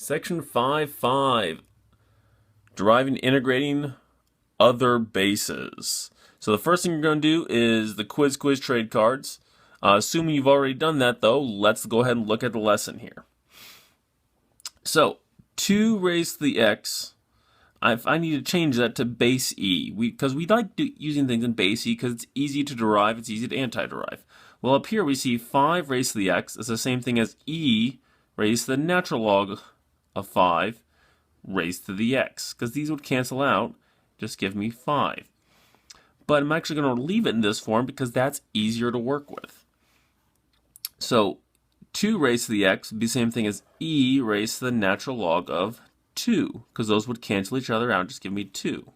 Section 5.5, deriving and integrating other bases. So the first thing you're going to do is the quiz trade cards. Assuming you've already done that, though, let's go ahead and look at the lesson here. So 2 raised to the x, I need to change that to base e, because we like using things in base e because it's easy to derive, it's easy to anti-derive. Well, up here we see 5 raised to the x is the same thing as e raised to the natural log of 5 raised to the x, because these would cancel out, just give me 5. But I'm actually going to leave it in this form because that's easier to work with. So 2 raised to the x would be the same thing as e raised to the natural log of 2, because those would cancel each other out, just give me 2.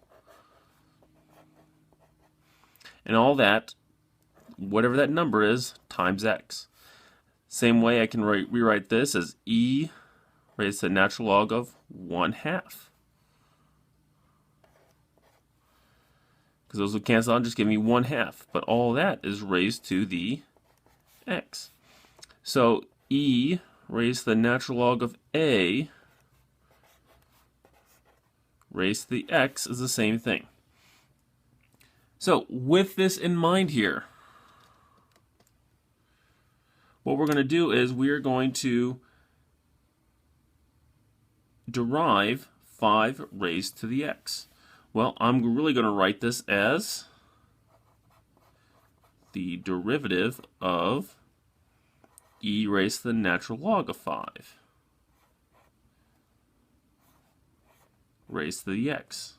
And all that, whatever that number is, times x. Same way I can rewrite this as e raised to the natural log of 1/2. Because those would cancel out and just give me 1/2. But all that is raised to the x. So e raised to the natural log of a raised to the x is the same thing. So with this in mind here, what we're going to do is we are going to derive 5 raised to the x. Well, I'm really going to write this as the derivative of e raised to the natural log of 5 raised to the x.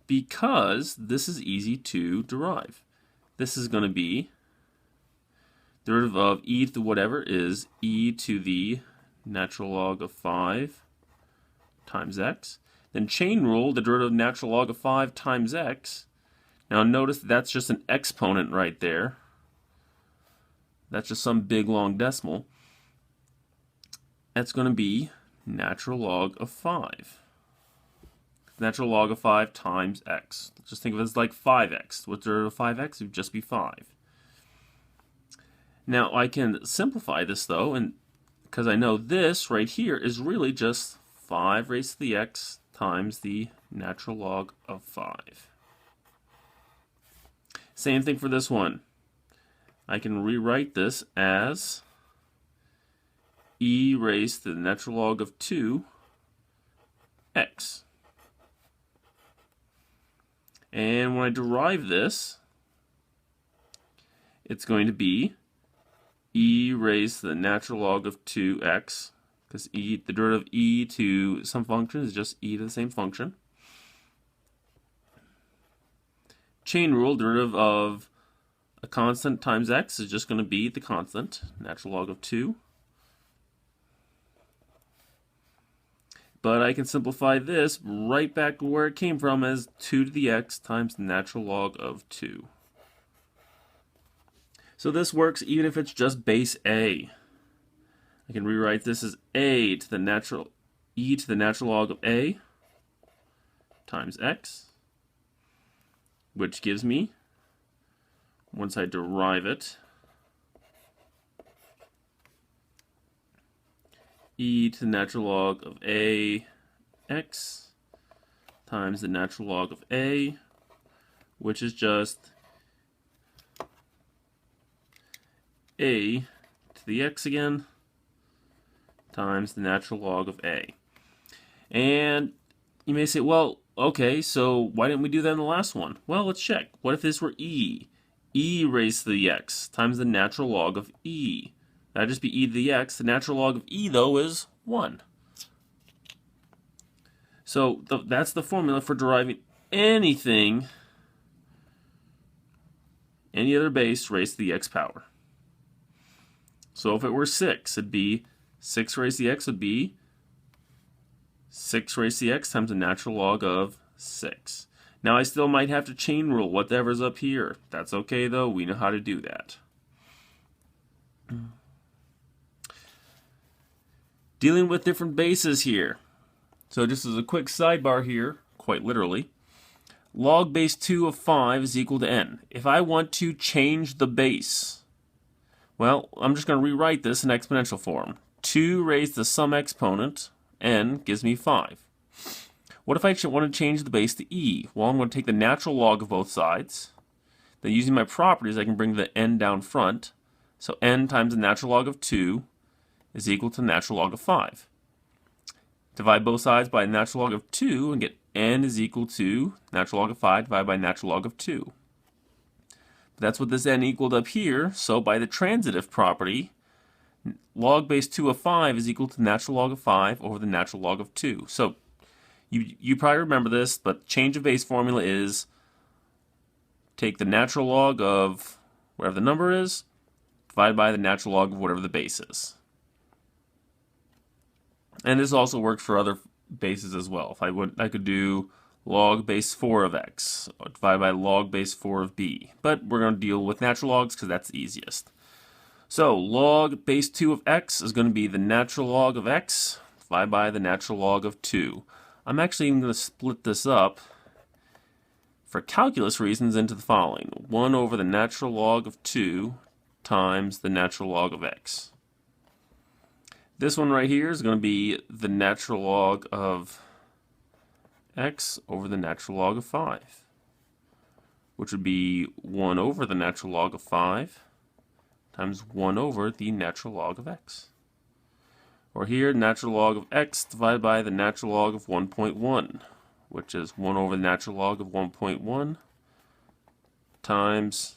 Because this is easy to derive. This is going to be the derivative of e to the whatever is e to the natural log of 5 times x. Then chain rule, the derivative of natural log of 5 times x. Now notice that's just an exponent right there. That's just some big long decimal. That's going to be natural log of 5. Natural log of 5 times x. Just think of it as like 5x. What's the derivative of 5x? It would just be 5. Now I can simplify this though, and because I know this right here is really just 5 raised to the x times the natural log of 5. Same thing for this one. I can rewrite this as e raised to the natural log of 2x. And when I derive this, it's going to be e raised to the natural log of 2x, because the derivative of e to some function is just e to the same function. Chain rule, derivative of a constant times x is just going to be the constant, natural log of 2. But I can simplify this right back to where it came from as 2 to the x times the natural log of 2. So this works even if it's just base a. I can rewrite this as a to the natural e to the natural log of a times x, which gives me, once I derive it, e to the natural log of a x times the natural log of a, which is just a to the x again times the natural log of a. And you may say, well, okay, so why didn't we do that in the last one? Well, let's check. What if this were e? E raised to the x times the natural log of e. That'd just be e to the x. The natural log of e, though, is 1. So that's the formula for deriving anything, any other base raised to the x power. So if it were 6, it'd be 6 raised to the x would be 6 raised to the x times the natural log of 6. Now I still might have to chain rule whatever's up here. That's okay though, we know how to do that. Dealing with different bases here. So just as a quick sidebar here, quite literally, log base 2 of 5 is equal to n. If I want to change the base, well, I'm just going to rewrite this in exponential form. 2 raised to some exponent, n, gives me 5. What if I want to change the base to e? Well, I'm going to take the natural log of both sides. Then using my properties, I can bring the n down front. So n times the natural log of 2 is equal to the natural log of 5. Divide both sides by the natural log of 2 and get n is equal to natural log of 5 divided by natural log of 2. That's what this n equaled up here, so by the transitive property, log base 2 of 5 is equal to the natural log of 5 over the natural log of 2. So you probably remember this, but change of base formula is take the natural log of whatever the number is, divided by the natural log of whatever the base is. And this also works for other bases as well. If I could do log base 4 of x divided by log base 4 of b. But we're going to deal with natural logs because that's the easiest. So log base 2 of x is going to be the natural log of x divided by the natural log of 2. I'm actually even going to split this up for calculus reasons into the following. 1 over the natural log of 2 times the natural log of x. This one right here is going to be the natural log of x over the natural log of 5, which would be 1 over the natural log of 5 times 1 over the natural log of x. Or here, natural log of x divided by the natural log of 1.1, which is 1 over the natural log of 1.1 times,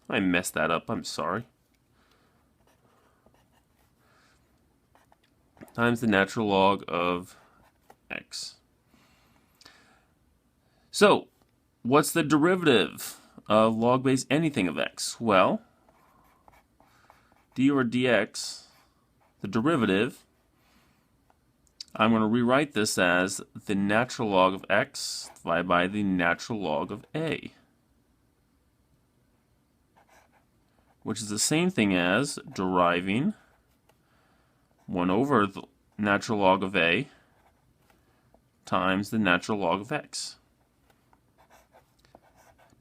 I messed that up, I'm sorry, times the natural log of x. So, what's the derivative of log base anything of x? Well, d over dx, the derivative, I'm going to rewrite this as the natural log of x divided by the natural log of a, which is the same thing as deriving 1 over the natural log of a times the natural log of x.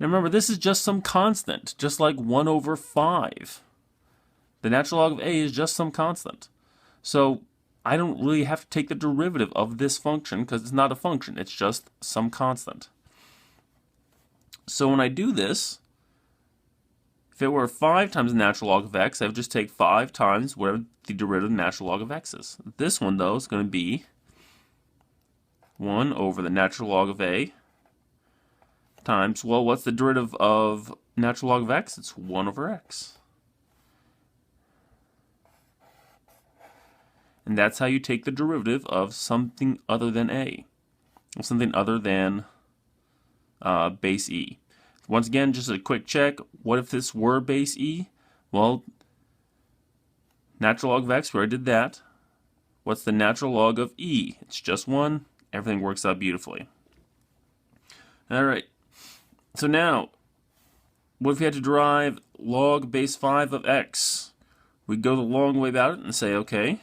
Now remember, this is just some constant, just like 1 over 5. The natural log of a is just some constant. So I don't really have to take the derivative of this function because it's not a function, it's just some constant. So when I do this, if it were 5 times the natural log of x, I would just take 5 times whatever the derivative of the natural log of x is. This one, though, is going to be 1 over the natural log of a times, well, what's the derivative of natural log of x? It's 1 over x. And that's how you take the derivative of something other than a, something other than base e. Once again, just a quick check. What if this were base e? Well, natural log of x, we already did that. What's the natural log of e? It's just 1. Everything works out beautifully. All right. So now, what if we had to derive log base 5 of x? We'd go the long way about it and say, okay,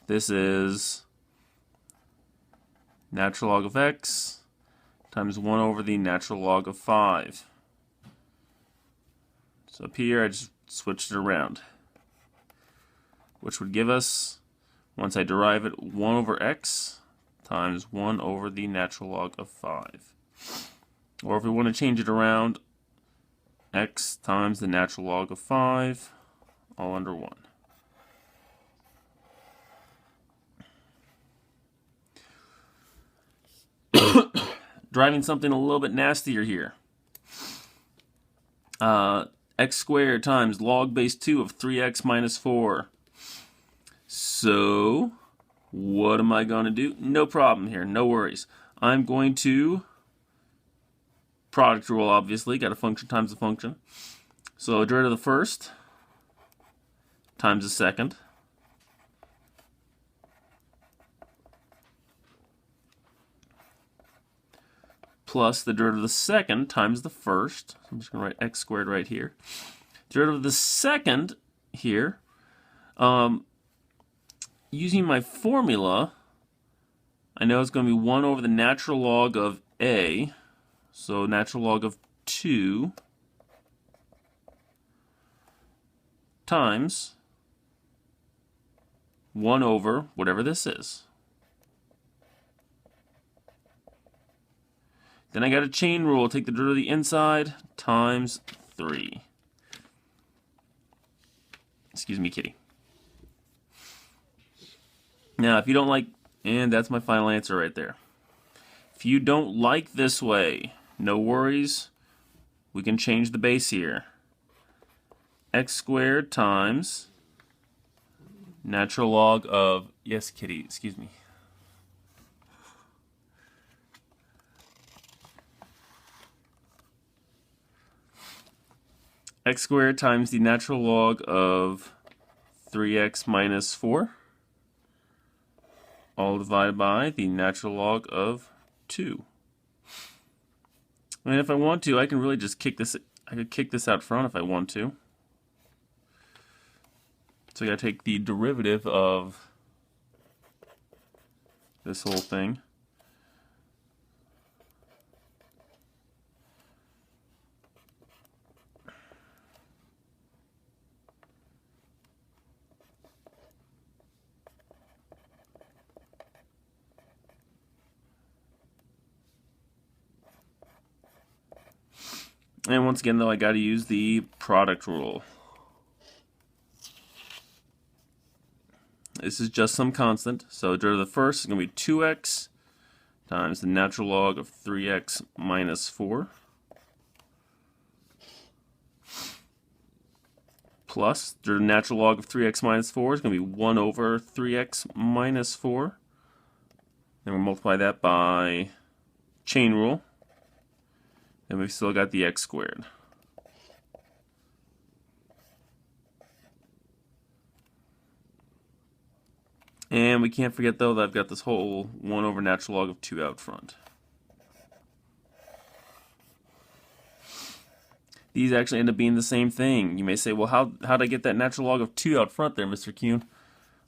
this is natural log of x times 1 over the natural log of 5. So up here, I just switched it around, which would give us, once I derive it, 1 over x times 1 over the natural log of 5. Or if we want to change it around, x times the natural log of 5, all under 1. Driving something a little bit nastier here. X squared times log base 2 of 3x minus 4. So, what am I going to do? No problem here, no worries. I'm going to product rule, obviously. Got a function times a function. So, derivative of the first times the second. Plus the derivative of the second times the first. So I'm just going to write x squared right here. Derivative of the second here, using my formula, I know it's going to be 1 over the natural log of a, so natural log of 2 times 1 over whatever this is. Then I got a chain rule. Take the derivative of the inside times 3. Excuse me, kitty. Now, if you don't like, and that's my final answer right there. If you don't like this way, no worries. We can change the base here. X squared times natural log of, yes, kitty, excuse me. X squared times the natural log of 3x minus 4, all divided by the natural log of 2. And if I want to, I can really just kick this. I could kick this out front if I want to. So I gotta take the derivative of this whole thing. And once again, though, I got to use the product rule. This is just some constant. So derivative of the first is going to be 2x times the natural log of 3x minus 4 plus the natural log of 3x minus 4 is going to be 1 over 3x minus 4. Then we'll multiply that by chain rule. And we've still got the x squared. And we can't forget, though, that I've got this whole 1 over natural log of 2 out front. These actually end up being the same thing. You may say, well, how'd I get that natural log of 2 out front there, Mr. Kuhne?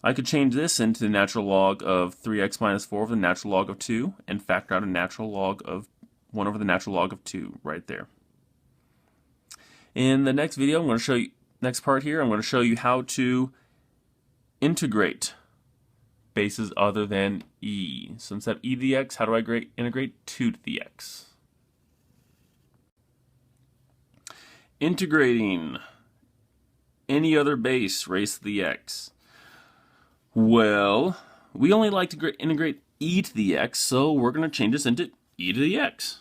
I could change this into the natural log of 3x minus 4 over the natural log of 2 and factor out a natural log of 1 over the natural log of 2 right there. In the next video, I'm going to show you, next part here, I'm going to show you how to integrate bases other than e. So instead of e to the x, how do I integrate 2 to the x? Integrating any other base raised to the x. Well, we only like to integrate e to the x, so we're going to change this into e to the x.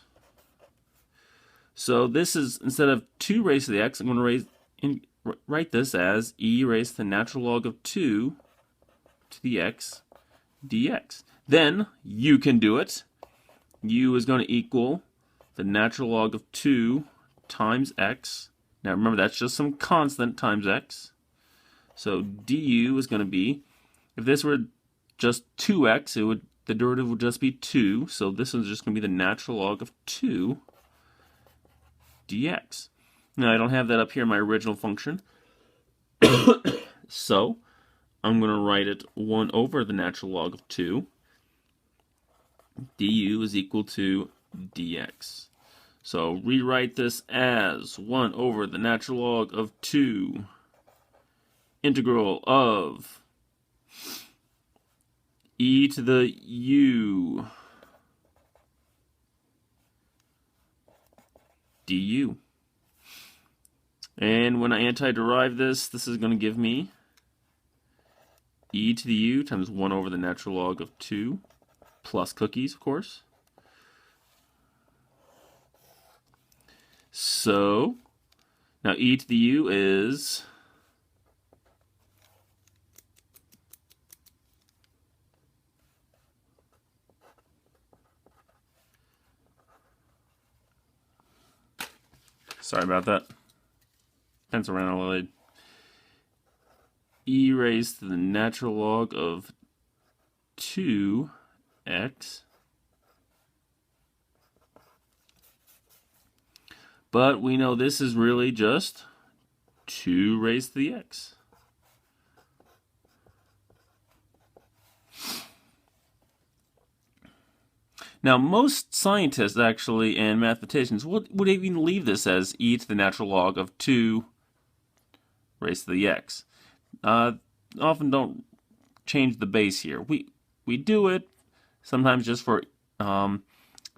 So this is, instead of 2 raised to the x, I'm going to write this as e raised to the natural log of 2 to the x dx. Then u can do it. U is going to equal the natural log of 2 times x. Now remember, that's just some constant times x. So du is going to be, if this were just 2x, the derivative would just be 2. So this is just going to be the natural log of 2 dx. Now I don't have that up here in my original function. So I'm going to write it 1 over the natural log of 2. du is equal to dx. So rewrite this as 1 over the natural log of 2 integral of e to the u du. And when I anti-derive this is going to give me e to the u times 1 over the natural log of 2 plus cookies, of course. So now e to the u is sorry about that. Pencil ran all the way. E raised to the natural log of 2x. But we know this is really just 2 raised to the x. Now, most scientists actually and mathematicians would even leave this as e to the natural log of 2 raised to the x. Often don't change the base here. We do it sometimes just for to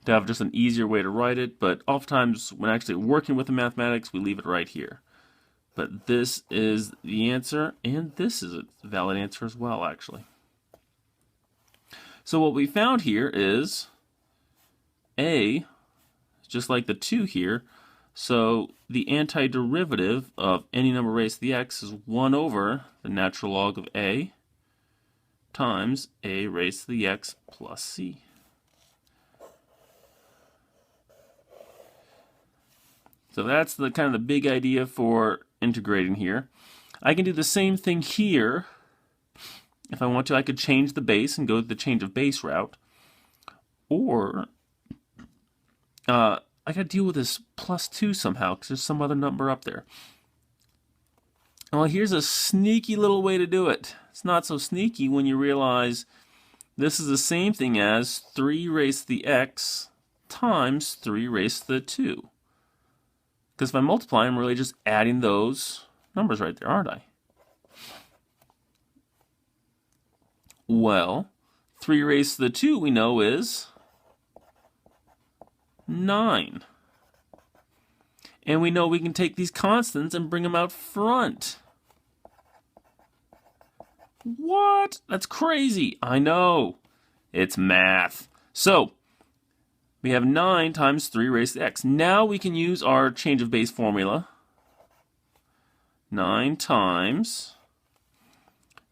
have just an easier way to write it, but oftentimes when actually working with the mathematics, we leave it right here. But this is the answer, and this is a valid answer as well, actually. So what we found here is a, just like the 2 here, so the antiderivative of any number raised to the x is 1 over the natural log of a times a raised to the x plus c. So that's the kind of the big idea for integrating here. I can do the same thing here. If I want to, I could change the base and go the change of base route. Or I got to deal with this plus 2 somehow because there's some other number up there. Well, here's a sneaky little way to do it. It's not so sneaky when you realize this is the same thing as 3 raised to the x times 3 raised to the 2. Because if I multiply, I'm really just adding those numbers right there, aren't I? Well, 3 raised to the 2 we know is 9. And we know we can take these constants and bring them out front. What? That's crazy. I know. It's math. So, we have 9 times 3 raised to x. Now we can use our change of base formula. 9 times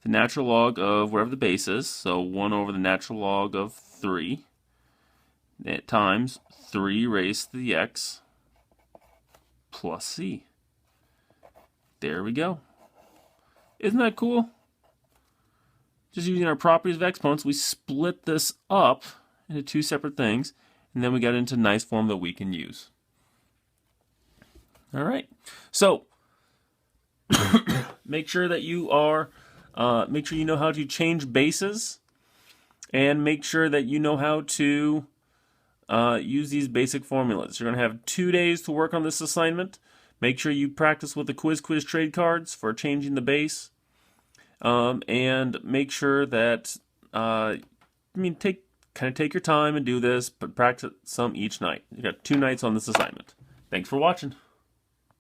the natural log of whatever the base is, so 1 over the natural log of 3, times 3 raised to the x plus c. There we go. Isn't that cool? Just using our properties of exponents, we split this up into 2 separate things, and then we got into a nice form that we can use. All right. So make sure that you are, make sure you know how to change bases, and make sure that you know how to use these basic formulas. You're going to have 2 days to work on this assignment. Make sure you practice with the quiz trade cards for changing the base, and make sure that take your time and do this, but practice some each night. You got 2 nights on this assignment. Thanks for watching.